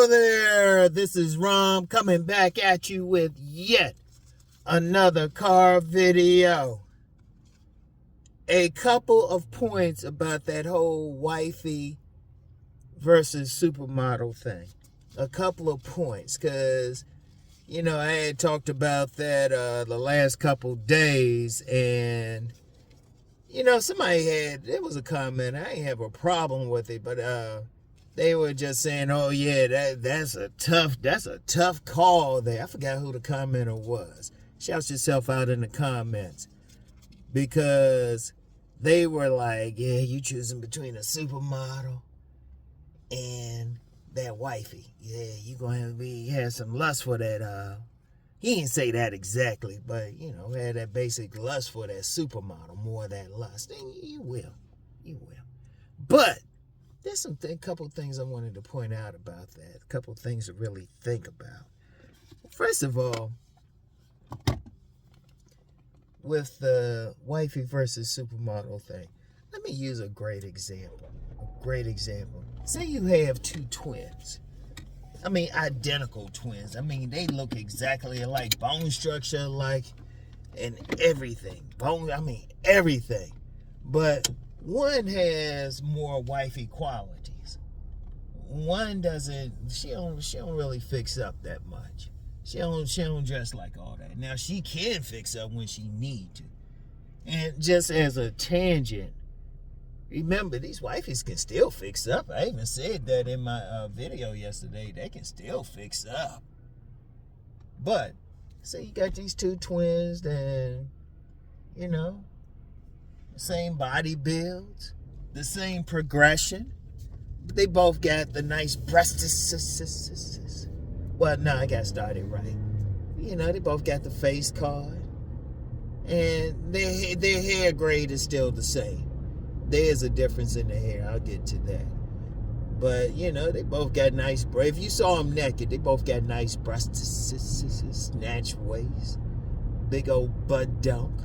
Hello there, this is Rom coming back at you with yet another car video. A couple of points about that whole wifey versus supermodel thing. A couple of points, because, I had talked about that the last couple days, and, there was a comment, I didn't have a problem with it, but, they were just saying, "Oh yeah, that's a tough call there." I forgot who the commenter was. Shout yourself out in the comments, because they were like, "Yeah, you choosing between a supermodel and that wifey. Yeah, you gonna have some lust for that." He didn't say that exactly, but had that basic lust for that supermodel, more of that lust. And you will. But there's a couple things I wanted to point out about that. A couple things to really think about. First of all, with the wifey versus supermodel thing, let me use a great example. Say you have two twins. Identical twins. They look exactly alike. Bone structure alike and everything. Everything. But one has more wifey qualities. One doesn't. She don't really fix up that much. She don't dress like all that. Now she can fix up when she need to. And just as a tangent, remember these wifeys can still fix up. I even said that in my video yesterday. They can still fix up. But say you got these two twins, then same body builds, the same progression. They both got the nice breasts. Well, no, I got started right. They both got the face card. And their hair grade is still the same. There's a difference in the hair. I'll get to that. But, they both got nice breasts. If you saw them naked, they both got nice breasts, snatch waist, big old butt dunk.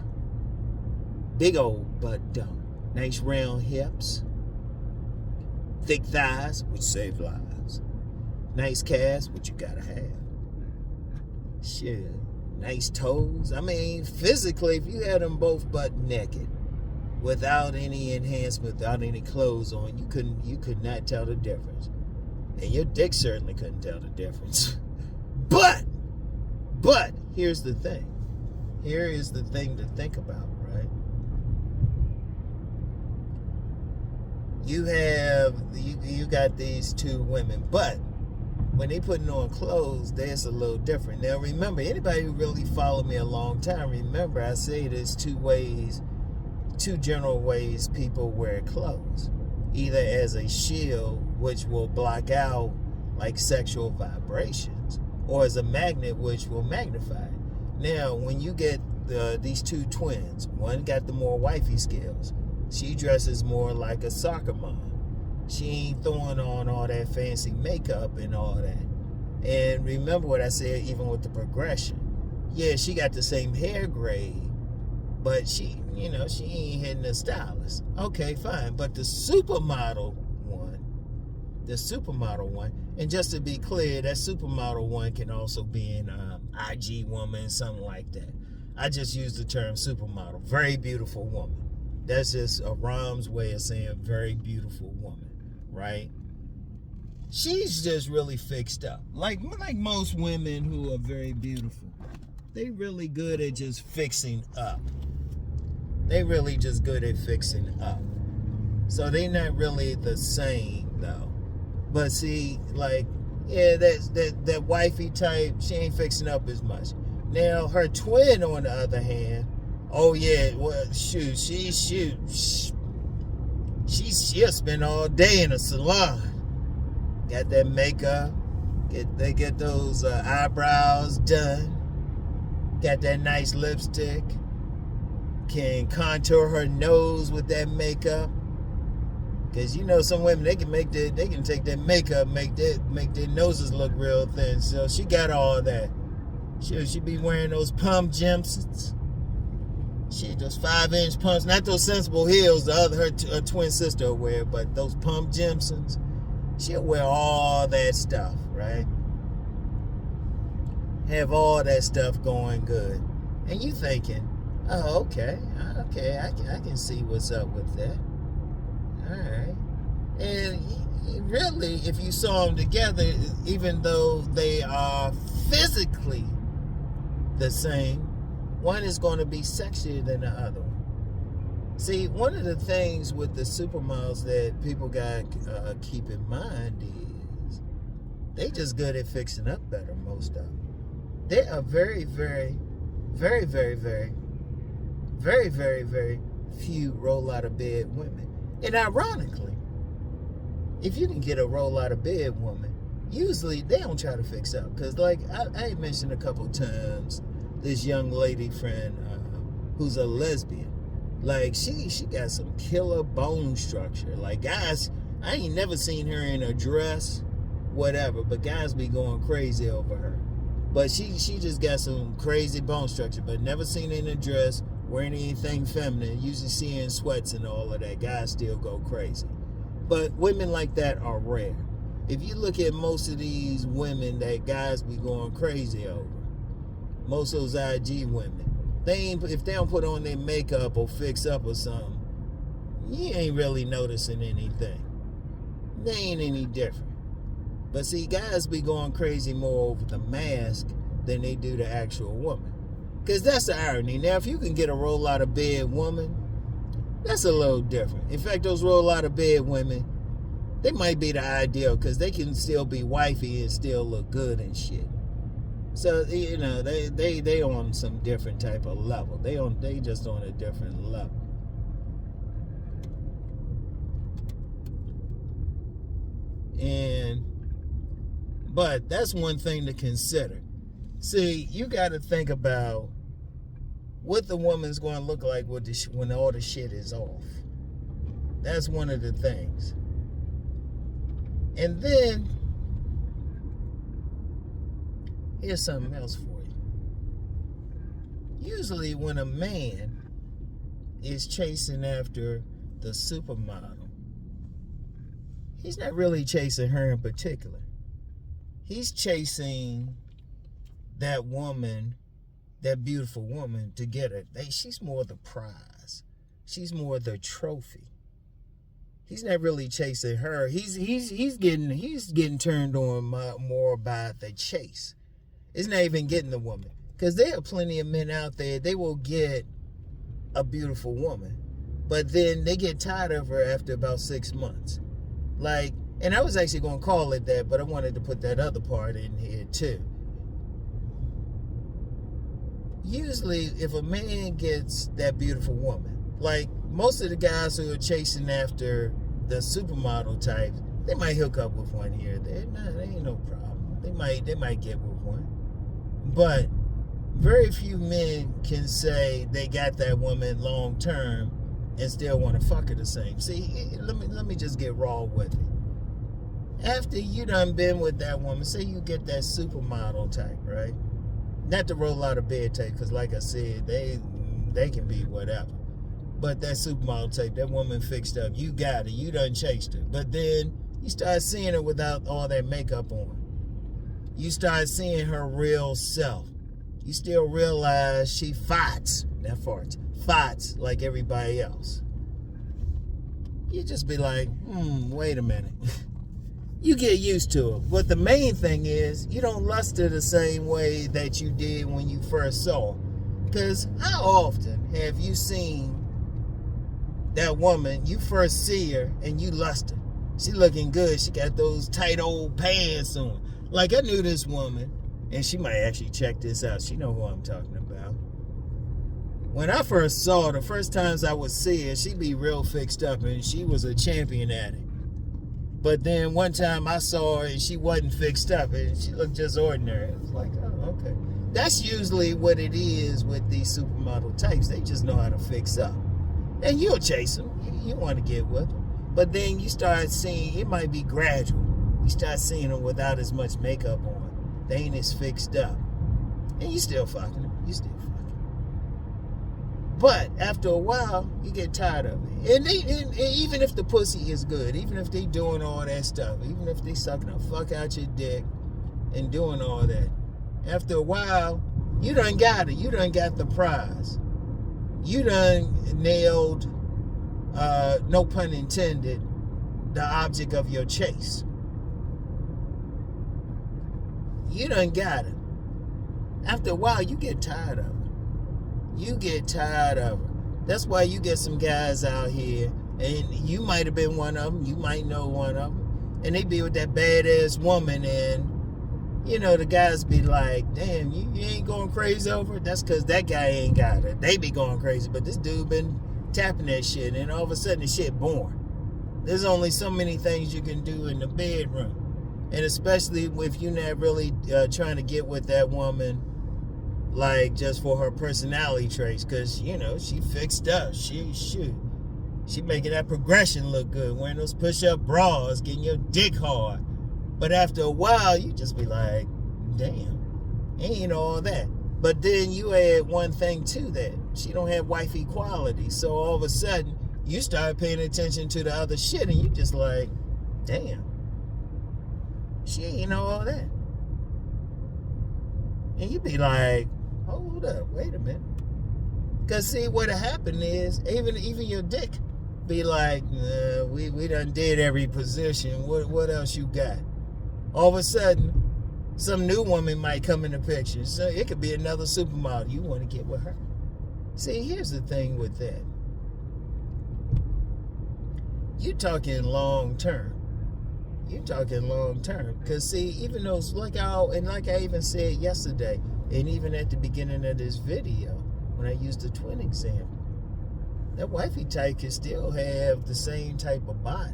Nice round hips. Thick thighs, which save lives. Nice calves, which you gotta have. Shit. Nice toes. Physically, if you had them both butt naked, without any enhancement, without any clothes on, you could not tell the difference. And your dick certainly couldn't tell the difference. But here's the thing. Here is the thing to think about, right? You got these two women, but when they putting on clothes, that's a little different. Now remember, anybody who really followed me a long time, remember I say there's two general ways people wear clothes. Either as a shield, which will block out like sexual vibrations, or as a magnet, which will magnify it. Now, when you get these two twins, one got the more wifey skills. She dresses more like a soccer mom. She ain't throwing on all that fancy makeup and all that. And remember what I said, even with the progression. Yeah, she got the same hair grade, but she ain't hitting the stylist. Okay, fine. But the supermodel one, and just to be clear, that supermodel one can also be an IG woman, something like that. I just use the term supermodel. Very beautiful woman. That's just a Rom's way of saying very beautiful woman, right? She's just really fixed up. Like most women who are very beautiful. They really good at just fixing up. They really just good at fixing up. So they not really the same though. But see, that wifey type, she ain't fixing up as much. Now her twin on the other hand, oh yeah, well she'll spend all day in a salon. Got that makeup, they get those eyebrows done, got that nice lipstick, can contour her nose with that makeup. Cause some women they can take that makeup, make their noses look real thin. So she got all that. She be wearing those pump jumpsuits. Those 5-inch pumps, not those sensible heels the other her twin sister will wear, but those pump jumpsuits. She'll wear all that stuff, right? Have all that stuff going good. And you thinking, oh, okay, I can see what's up with that. All right. And really, if you saw them together, even though they are physically the same, one is going to be sexier than the other one. See, one of the things with the supermodels that people got to keep in mind is they just good at fixing up better, most of them. They are very, very, very, very, very, very, very, very few roll out of bed women. And ironically, if you can get a roll out of bed woman, usually they don't try to fix up. Because like I mentioned a couple times, this young lady friend who's a lesbian, like she got some killer bone structure. Like guys, I ain't never seen her in a dress, whatever, but guys be going crazy over her. But she just got some crazy bone structure, but never seen her in a dress, wearing anything feminine. Usually see her in sweats and all of that. Guys still go crazy. But women like that are rare. If you look at most of these women that guys be going crazy over, most of those IG women, if they don't put on their makeup or fix up or something, you ain't really noticing anything. They ain't any different. But see, guys be going crazy more over the mask than they do the actual woman. Because that's the irony. Now, if you can get a roll out of bed woman, that's a little different. In fact, those roll out of bed women, they might be the ideal because they can still be wifey and still look good and shit. So, you know, they on some different type of level. They just on a different level. But that's one thing to consider. See, you got to think about what the woman's going to look like when all the shit is off. That's one of the things. And then, here's something else for you. Usually when a man is chasing after the supermodel, he's not really chasing her in particular. He's chasing that woman, that beautiful woman, to get her. She's more the prize. She's more the trophy. He's not really chasing her. He's getting turned on more by the chase. It's not even getting the woman. Because there are plenty of men out there, they will get a beautiful woman, but then they get tired of her after about 6 months. Like, and I was actually going to call it that, but I wanted to put that other part in here too. Usually, if a man gets that beautiful woman, like most of the guys who are chasing after the supermodel types, they might hook up with one here or there. Nah, there ain't no problem. They might get with one. But very few men can say they got that woman long term and still want to fuck her the same. See, let me just get raw with it. After you done been with that woman, say you get that supermodel type, right? Not the roll out of bed type, because like I said, they can be whatever. But that supermodel type, that woman fixed up, you got her, you done chased her. But then you start seeing her without all that makeup on. You start seeing her real self. You still realize she fights like everybody else. You just be like, wait a minute. You get used to it. But the main thing is, you don't lust her the same way that you did when you first saw her. Because how often have you seen that woman, you first see her and you lust her? She looking good. She got those tight old pants on. Like, I knew this woman, and she might actually check this out. She know who I'm talking about. When I first saw her, the first times I would see her, she'd be real fixed up, and she was a champion at it. But then one time I saw her, and she wasn't fixed up, and she looked just ordinary. It was like, oh, okay. That's usually what it is with these supermodel types. They just know how to fix up. And you'll chase them. You want to get with them. But then you start seeing, it might be gradual. You start seeing them without as much makeup on. They ain't as fixed up. And you still fucking them. You still fucking them. But after a while, you get tired of it. And even if the pussy is good, even if they doing all that stuff, even if they sucking the fuck out your dick and doing all that, after a while, you done got it. You done got the prize. You done nailed, no pun intended, the object of your chase. You done got it. After a while, you get tired of it. You get tired of it. That's why you get some guys out here, and you might have been one of them. You might know one of them. And they be with that badass woman, and the guys be like, damn, you ain't going crazy over it? That's because that guy ain't got it. They be going crazy, but this dude been tapping that shit, and all of a sudden the shit born. There's only so many things you can do in the bedroom. And especially if you're not really trying to get with that woman, like, just for her personality traits, because, she fixed up. She making that progression look good, wearing those push-up bras, getting your dick hard. But after a while, you just be like, damn, ain't all that. But then you add one thing to that. She don't have wifey quality. So all of a sudden, you start paying attention to the other shit, and you just like, damn, she ain't all that. And you be like, hold up, wait a minute. Because see, what'll happen is, even your dick be like, we done did every position. What else you got? All of a sudden, some new woman might come in the picture. So it could be another supermodel. You want to get with her. See, here's the thing with that. You talking long term. You talking long term. Because see, even those, like I even said yesterday, and even at the beginning of this video, when I used the twin example, that wifey type can still have the same type of body.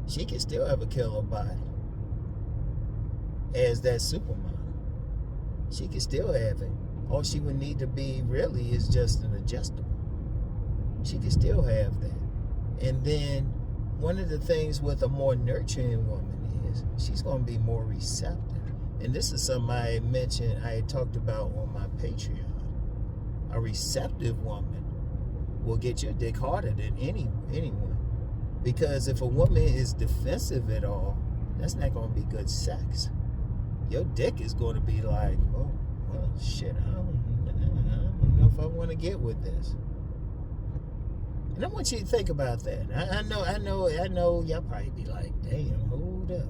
She can still have a killer body as that supermodel. She can still have it. All she would need to be really is just an adjustable. She can still have that. And then one of the things with a more nurturing woman is she's going to be more receptive. And this is something I mentioned, I had talked about on my Patreon. A receptive woman will get your dick harder than anyone. Because if a woman is defensive at all, that's not going to be good sex. Your dick is going to be like, oh, well, shit, I don't know if I want to get with this. And I want you to think about that. I know y'all probably be like, damn, hold up.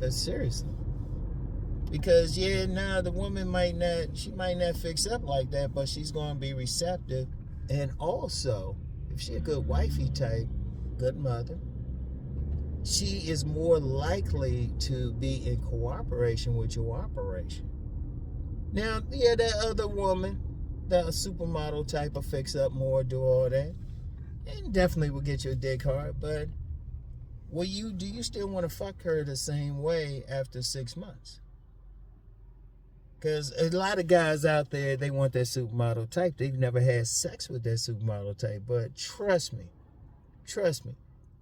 But seriously. Because, the woman might not fix up like that, but she's going to be receptive. And also, if she a good wifey type, good mother, she is more likely to be in cooperation with your operation. Now, that other woman, the supermodel type of fix up more, do all that, and definitely will get your dick hard, but do you still want to fuck her the same way after 6 months? Because a lot of guys out there, they want that supermodel type. They've never had sex with that supermodel type. But trust me,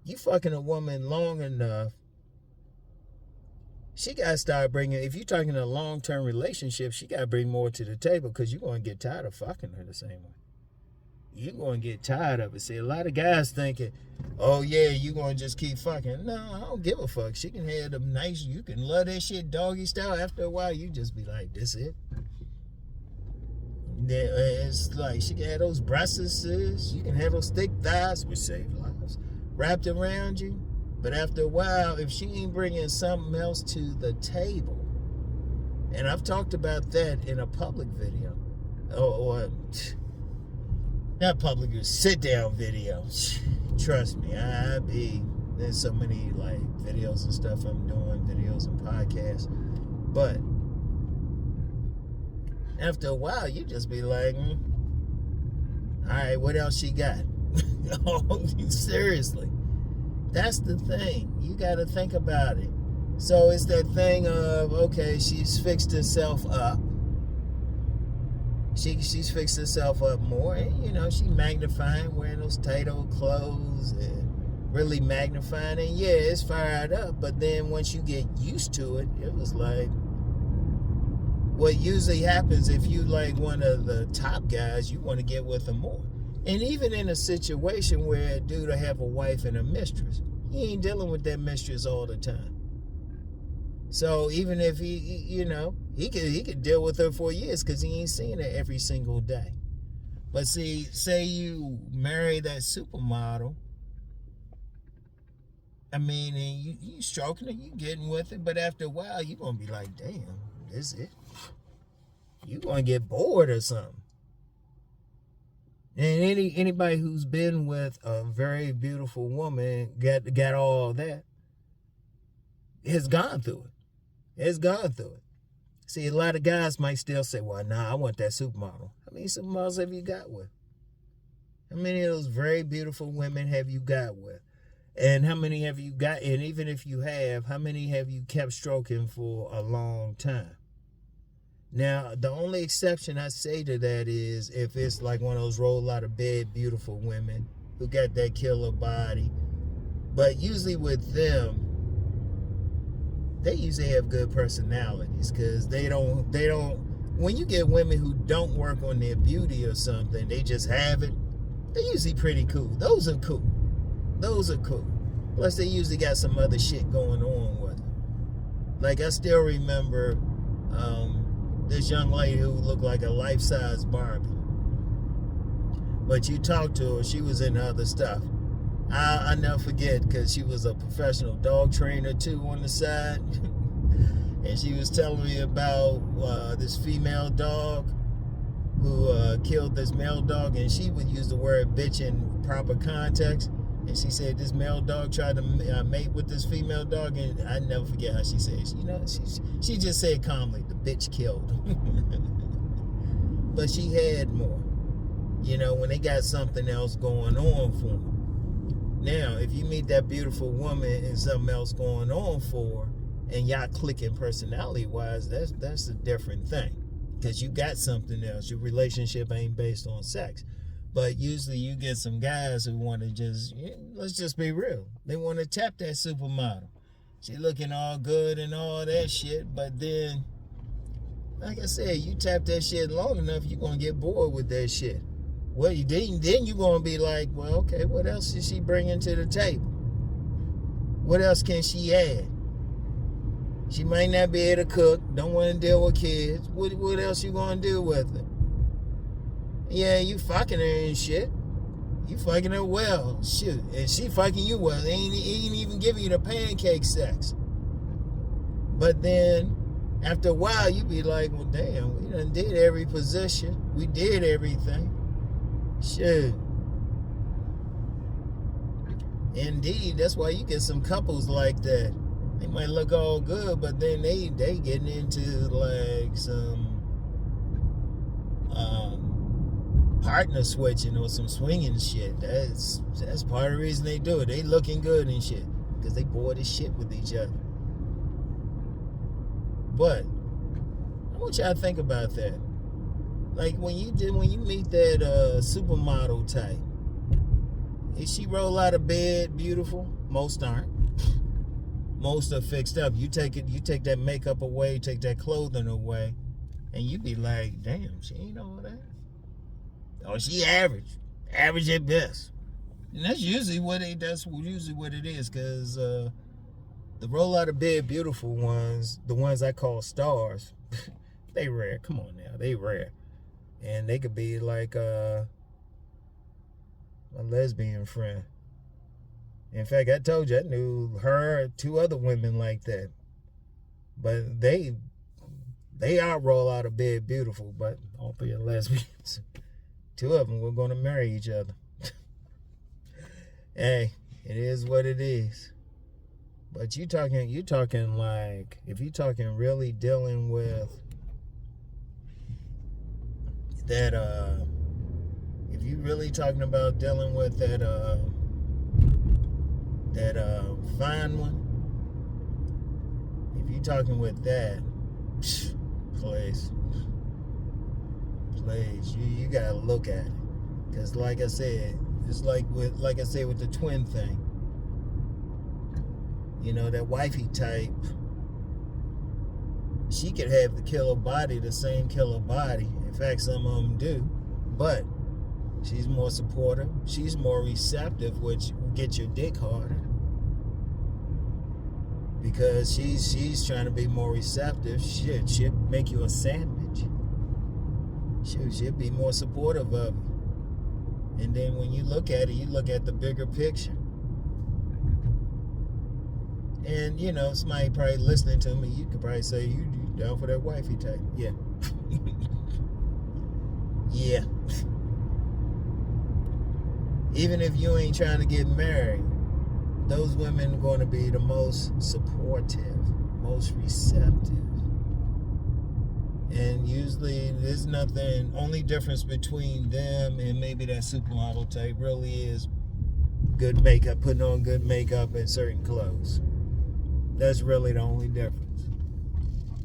you fucking a woman long enough, she got to start bringing, if you're talking a long-term relationship, she got to bring more to the table, because you're going to get tired of fucking her the same way. You're going to get tired of it. See, a lot of guys thinking, oh yeah, you're going to just keep fucking. No, I don't give a fuck. She can have them nice, you can love that shit doggy style. After a while, you just be like, this it. It's like, she can have those breasts, you can have those thick thighs, which save lives, wrapped around you. But after a while, if she ain't bringing something else to the table, and I've talked about that in a public video, or not public, sit down video. Trust me, there's so many like videos and stuff I'm doing, videos and podcasts. But after a while, you just be like, all right, what else she got? Oh, seriously. That's the thing. You got to think about it. So it's that thing of, okay, she's fixed herself up. She's fixed herself up more, and she magnifying, wearing those tight old clothes and really magnifying, and it's fired up. But then once you get used to it, it was like, what usually happens if you like one of the top guys, you want to get with them more. And even in a situation where a dude will have a wife and a mistress, he ain't dealing with that mistress all the time. So even if he could deal with her for years because he ain't seeing her every single day. But see, say you marry that supermodel, I mean, and you stroking it, you getting with it, but after a while, you gonna be like, damn, this it. You gonna get bored or something. And anybody who's been with a very beautiful woman, got all that, has gone through it. Has gone through it. See, a lot of guys might still say, well, nah, I want that supermodel. How many supermodels have you got with? How many of those very beautiful women have you got with? And how many have you got? And even if you have, how many have you kept stroking for a long time? Now, the only exception I say to that is if it's like one of those roll out of bed beautiful women who got that killer body. But usually with them, they usually have good personalities because they don't, when you get women who don't work on their beauty or something, they just have it, they're usually pretty cool. Those are cool. Those are cool. Plus, they usually got some other shit going on with them. Like, I still remember this young lady who looked like a life-size Barbie. But you talked to her, she was into other stuff. I never forget because she was a professional dog trainer too on the side. And she was telling me about this female dog who killed this male dog, and she would use the word bitch in proper context. And she said this male dog tried to mate with this female dog, and I never forget how she said it. You know, she just said calmly, the bitch killed him. But she had more. You know, when they got something else going on for them. Now, if you meet that beautiful woman and something else going on for her, and y'all clicking personality-wise, that's a different thing. Because you got something else. Your relationship ain't based on sex. But usually you get some guys who want to just, let's just be real. They want to tap that supermodel. She looking all good and all that shit. But then, like I said, you tap that shit long enough, you're going to get bored with that shit. Well, then you're going to be like, well, okay, what else is she bringing to the table? What else can she add? She might not be able to cook, don't want to deal with kids. What else you going to do with her? Yeah, you fucking her and shit. You fucking her well. Shoot. And she fucking you well. Ain't even giving you the pancake sex. But then, after a while, you be like, well, damn, we done did every position. We did everything. Shit. Indeed, that's why you get some couples like that. They might look all good, but then they getting into like some partner switching or some swinging shit. That's part of the reason they do it. They looking good and shit because they bored as shit with each other. But I want y'all to think about that. Like when you meet that supermodel type, is she roll out of bed beautiful? Most aren't. Most are fixed up. You take that makeup away, take that clothing away, and you be like, damn, she ain't all that. Oh, she average at best. And that's usually what it is, because the roll out of bed beautiful ones, the ones I call stars, they rare. Come on now, they rare, and they could be like a lesbian friend. In fact, I told you I knew her, two other women like that. But they are roll out of bed beautiful, but all three are lesbians. Two of them were going to marry each other. Hey, it is what it is. But you talking like, if you talking really dealing with that, if you really talking about dealing with that fine one, if you talking with that, please, you gotta look at it, because like I said, it's like I said with the twin thing, you know, that wifey type, She could have the killer body, the same killer body. In fact, some of them do. But she's more supportive. She's more receptive, which gets your dick harder. Because she's trying to be more receptive. Shit, she'll make you a sandwich. She'll be more supportive of you. And then when you look at it, you look at the bigger picture. And, you know, somebody probably listening to me, you could probably say, you down for that wifey type. Yeah. Yeah. Even if you ain't trying to get married, those women are going to be the most supportive, most receptive. And usually there's nothing, only difference between them and maybe that supermodel type really is good makeup, putting on good makeup and certain clothes. That's really the only difference.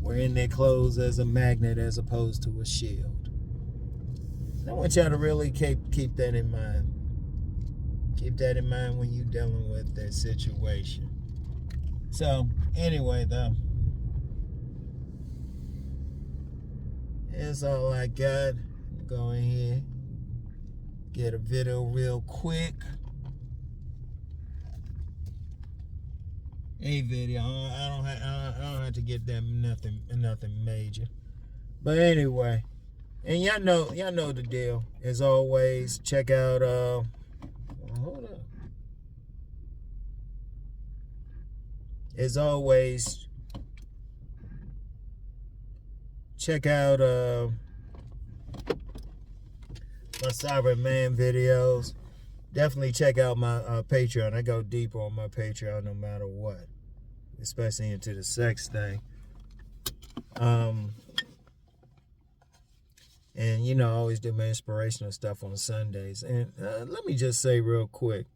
Wearing their clothes as a magnet as opposed to a shield. And I want y'all to really keep that in mind. Keep that in mind when you're dealing with that situation. So, anyway, though, that's all I got. Go in here, get a video real quick. A video. I don't have to get them nothing major. But anyway, and y'all know the deal. As always, check out hold up. As always, check out my Cyber Man videos. Definitely check out my Patreon. I go deeper on my Patreon no matter what, especially into the sex thing. And, you know, I always do my inspirational stuff on Sundays. And let me just say real quick,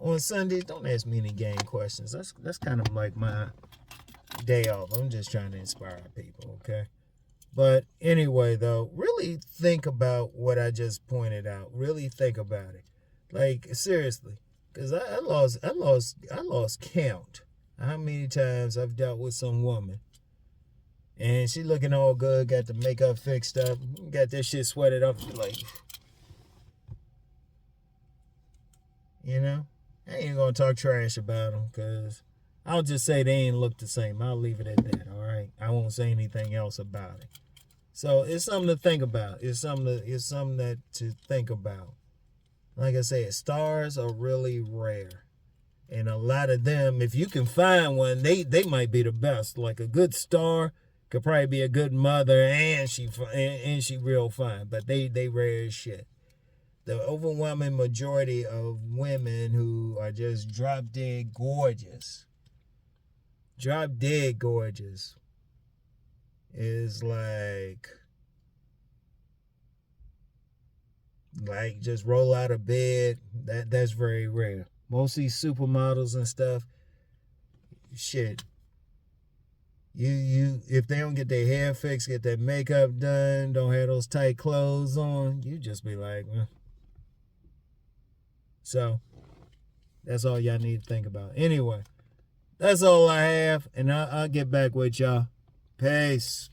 on Sundays, don't ask me any game questions. That's kind of like my day off. I'm just trying to inspire people, okay? But anyway, though, really think about what I just pointed out. Really think about it. Like, seriously, because I lost count how many times I've dealt with some woman. And she looking all good, got the makeup fixed up, got that shit sweated up. Like, you know, I ain't gonna talk trash about them because I'll just say they ain't look the same. I'll leave it at that, all right? I won't say anything else about it. So it's something to think about. It's something that to think about. Like I said, stars are really rare. And a lot of them, if you can find one, they might be the best. Like a good star could probably be a good mother and she real fine. But they rare as shit. The overwhelming majority of women who are just drop dead gorgeous is like just roll out of bed. That's very rare. Most of these supermodels and stuff, shit. You if they don't get their hair fixed, get their makeup done, don't have those tight clothes on, you just be like, So that's all y'all need to think about. Anyway, that's all I have, and I'll get back with y'all. Peace.